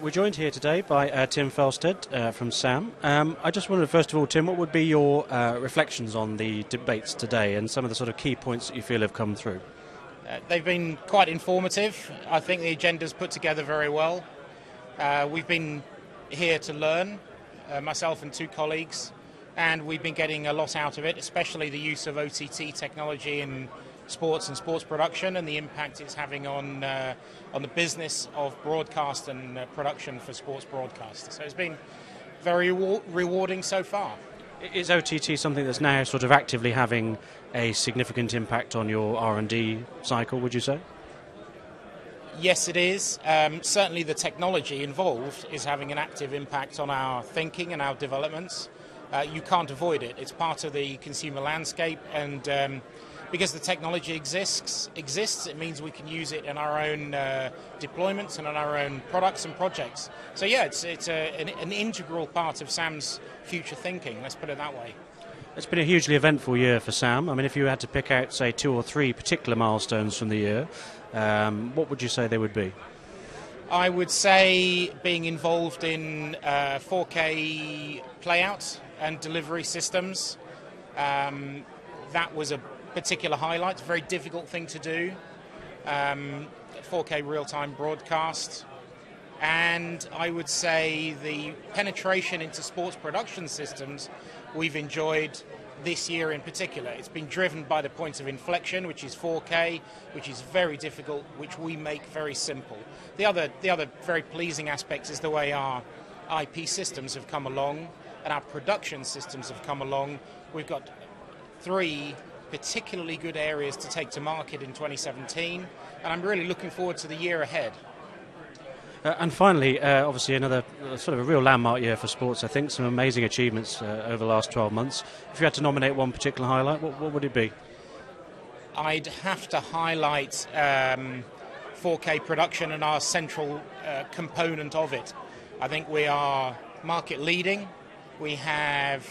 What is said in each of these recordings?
We're joined here today by Tim Felsted from SAM. I just wondered, first of all, Tim, what would be your reflections on the debates today and some of the sort of key points that you feel have come through? They've been quite informative. I think the agenda's put together very well. We've been here to learn, myself and two colleagues, and we've been getting a lot out of it, especially the use of OTT technology in sports and sports production and the impact it's having on the business of broadcast and production for sports broadcast. So it's been very rewarding so far. Is OTT something that's now sort of actively having a significant impact on your R&D cycle, would you say? Yes, it is. Certainly the technology involved is having an active impact on our thinking and our developments. You can't avoid it. It's part of the consumer landscape, and because the technology exists, it means we can use it in our own deployments and in our own products and projects. So yeah, it's an integral part of SAM's future thinking, let's put it that way. It's been a hugely eventful year for SAM. I mean, if you had to pick out, say, 2 or 3 particular milestones from the year, what would you say they would be? I would say being involved in 4K playout and delivery systems. That was a particular highlight. It's a very difficult thing to do. 4K real-time broadcast. And I would say the penetration into sports production systems we've enjoyed this year in particular. It's been driven by the point of inflection, which is 4K, which is very difficult, which we make very simple. The other very pleasing aspect is the way our IP systems have come along and our production systems have come along. We've got 3 particularly good areas to take to market in 2017, and I'm really looking forward to the year ahead. And finally, obviously another sort of a real landmark year for sports, I think. Some amazing achievements over the last 12 months. If you had to nominate one particular highlight, what would it be? I'd have to highlight 4K production and our central component of it. I think we are market leading. We have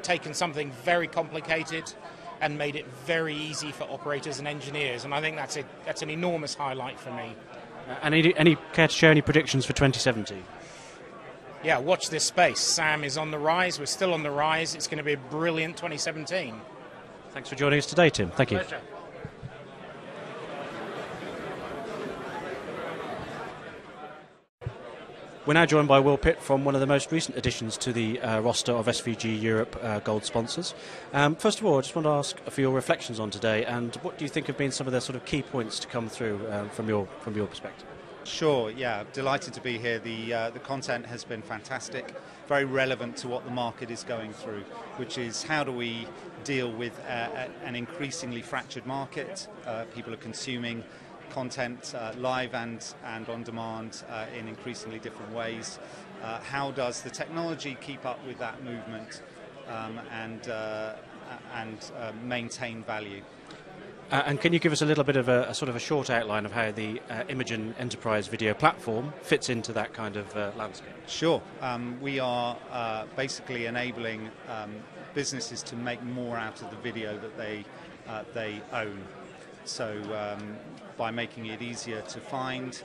taken something very complicated and made it very easy for operators and engineers, and I think that's an enormous highlight for me. Any care to share any predictions for 2017? Yeah, watch this space. SAM is on the rise. We're still on the rise. It's going to be a brilliant 2017. Thanks for joining us today, Tim. Thank you. Pleasure. We're now joined by Will Pitt from one of the most recent additions to the roster of SVG Europe Gold sponsors. First of all, I just want to ask for your reflections on today, and what do you think have been some of the sort of key points to come through from your perspective? Sure, yeah, delighted to be here. The content has been fantastic, very relevant to what the market is going through, which is how do we deal with an increasingly fractured market. People are consuming content live and on demand in increasingly different ways. How does the technology keep up with that movement and maintain value? And can you give us a little bit of a sort of a short outline of how the Imogen Enterprise video platform fits into that kind of landscape? Sure. We are basically enabling businesses to make more out of the video that they own. So by making it easier to find,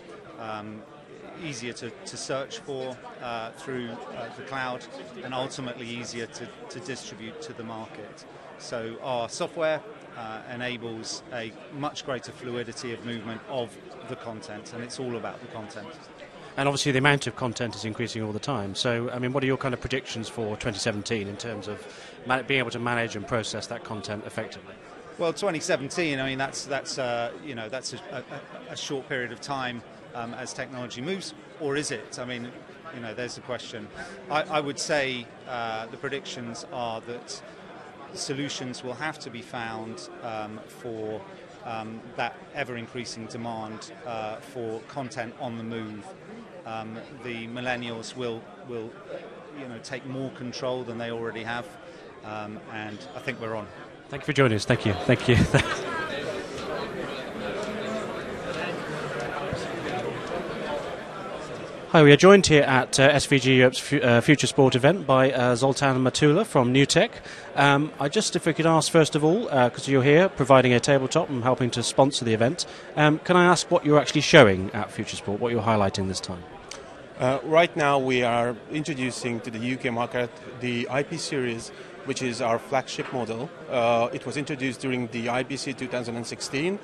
easier to search for through the cloud, and ultimately easier to distribute to the market. So our software enables a much greater fluidity of movement of the content, and it's all about the content. And obviously the amount of content is increasing all the time. So, I mean, what are your kind of predictions for 2017 in terms of being able to manage and process that content effectively? Well, 2017. I mean, that's a short period of time as technology moves, or is it? I mean, there's the question. I would say the predictions are that solutions will have to be found for that ever-increasing demand for content on the move. The millennials will take more control than they already have, and I think we're on. Thank you for joining us. Thank you. Thank you. Hi, we are joined here at SVG Europe's FutureSport event by Zoltan Matula from NewTek. If we could ask first of all, because you're here providing a tabletop and helping to sponsor the event, can I ask what you're actually showing at FutureSport, what you're highlighting this time? Right now we are introducing to the UK market the IP series, which is our flagship model. It was introduced during the IBC 2016.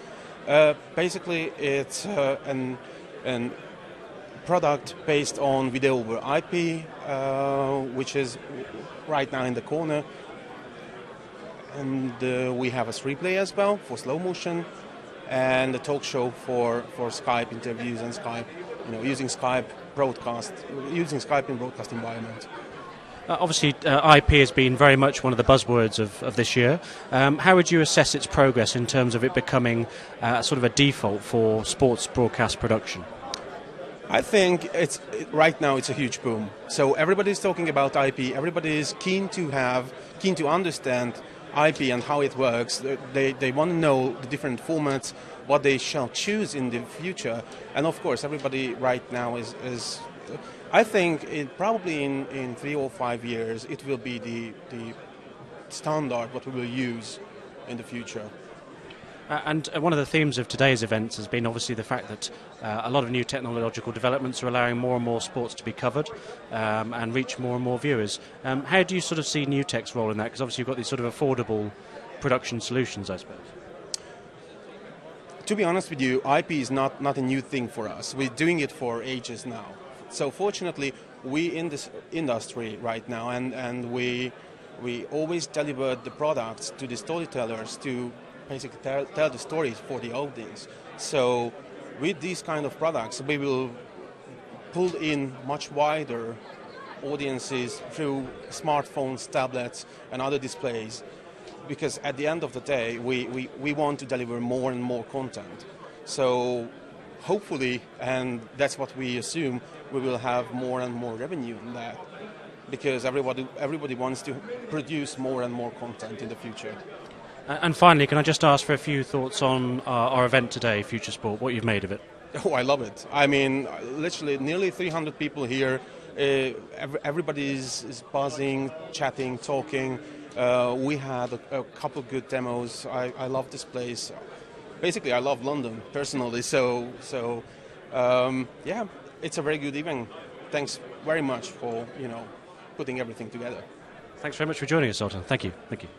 Basically, it's an product based on video over IP, which is right now in the corner. And we have a 3-play as well for slow motion, and a talk show for Skype interviews and Skype, using Skype in broadcast environment. Obviously, IP has been very much one of the buzzwords of this year. How would you assess its progress in terms of it becoming sort of a default for sports broadcast production? I think right now it's a huge boom. So everybody's talking about IP. Everybody is keen to understand IP and how it works. They want to know the different formats, what they shall choose in the future. And of course, everybody right now is I think probably in 3 or 5 years, it will be the standard what we will use in the future. And one of the themes of today's events has been obviously the fact that a lot of new technological developments are allowing more and more sports to be covered and reach more and more viewers. How do you sort of see new tech's role in that? Because obviously you've got these sort of affordable production solutions, I suppose. To be honest with you, IP is not a new thing for us. We're doing it for ages now. So fortunately, we in this industry right now, and we always deliver the products to the storytellers to basically tell the stories for the audience. So with these kind of products, we will pull in much wider audiences through smartphones, tablets, and other displays, because at the end of the day, we want to deliver more and more content. So hopefully, and that's what we assume, we will have more and more revenue in that, because everybody wants to produce more and more content in the future. And finally, can I just ask for a few thoughts on our event today, FutureSport, what you've made of it? Oh, I love it. I mean, literally nearly 300 people here. Everybody is buzzing, chatting, talking. We had a couple good demos. I love this place. Basically, I love London personally. So yeah, it's a very good event. Thanks very much for putting everything together. Thanks very much for joining us, Sultan. Thank you. Thank you.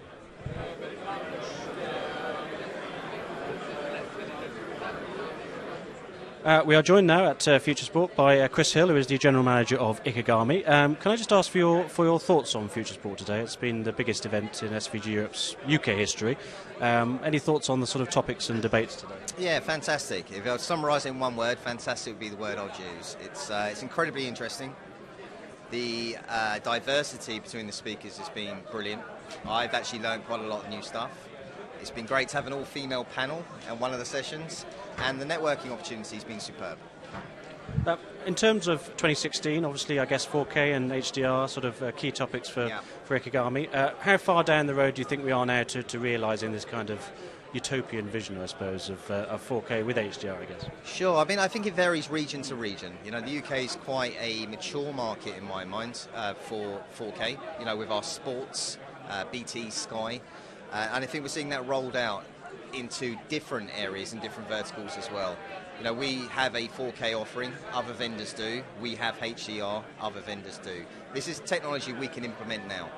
We are joined now at FutureSport by Chris Hill, who is the General Manager of Ikegami. Can I just ask for your thoughts on FutureSport today? It's been the biggest event in SVG Europe's UK history. Any thoughts on the sort of topics and debates today? Yeah, fantastic. If I was to summarise in one word, fantastic would be the word I'd use. It's incredibly interesting. The diversity between the speakers has been brilliant. I've actually learned quite a lot of new stuff. It's been great to have an all-female panel in one of the sessions, and the networking opportunity has been superb. In terms of 2016, obviously, I guess 4K and HDR sort of key topics for Ikegami. How far down the road do you think we are now to realising this kind of utopian vision, I suppose, of 4K with HDR, I guess? Sure. I mean, I think it varies region to region. The UK is quite a mature market in my mind for 4K. With our sports, BT, Sky. And I think we're seeing that rolled out into different areas and different verticals as well. We have a 4K offering, other vendors do. We have HDR, other vendors do. This is technology we can implement now.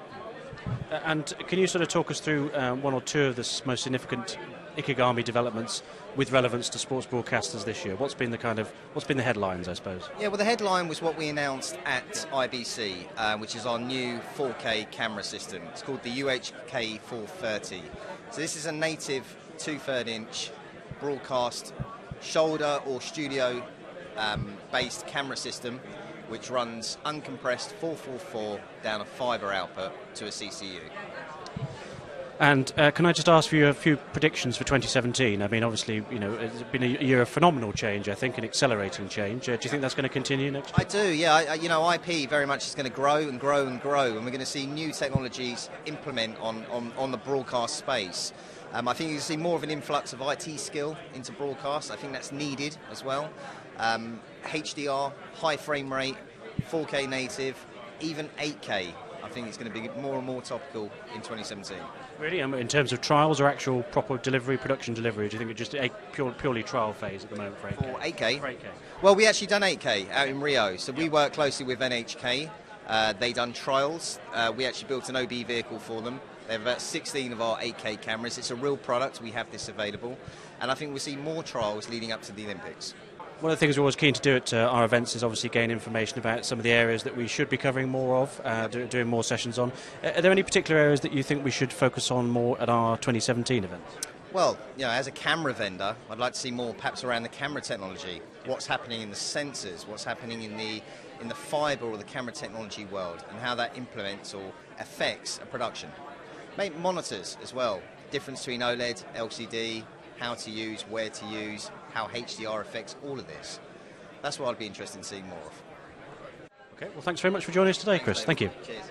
And can you sort of talk us through one or two of the most significant Ikegami developments with relevance to sports broadcasters this year? What's been the headlines, I suppose? Yeah, well, the headline was what we announced at IBC, which is our new 4K camera system. It's called the UHK 430. So this is a native 2/3 inch broadcast shoulder or studio based camera system, which runs uncompressed 444 down a fibre output to a CCU. And can I just ask for you a few predictions for 2017? I mean, obviously, it's been a year of phenomenal change, I think, and accelerating change. Do you think that's going to continue next year? I do, yeah. IP very much is going to grow and grow and grow, and we're going to see new technologies implement on the broadcast space. I think you'll see more of an influx of IT skill into broadcast. I think that's needed as well. HDR, high frame rate, 4K native, even 8K. I think it's going to be more and more topical in 2017. Really, in terms of trials or actual proper delivery, production delivery, do you think it's just a purely trial phase at the moment for 8K? For 8K? For 8K. Well, we actually done 8K out in Rio, so we work closely with NHK. They done trials. We actually built an OB vehicle for them. They have about 16 of our 8K cameras. It's a real product. We have this available. And I think we'll see more trials leading up to the Olympics. One of the things we're always keen to do at our events is obviously gain information about some of the areas that we should be covering more of, doing more sessions on. Are there any particular areas that you think we should focus on more at our 2017 event? Well, as a camera vendor, I'd like to see more perhaps around the camera technology. What's happening in the sensors, what's happening in the fibre or the camera technology world, and how that implements or affects a production. Maybe monitors as well, difference between OLED, LCD, how to use, where to use, how HDR affects all of this. That's what I'd be interested in seeing more of. Okay, well thanks very much for joining us today, Chris. Thank you. Cheers.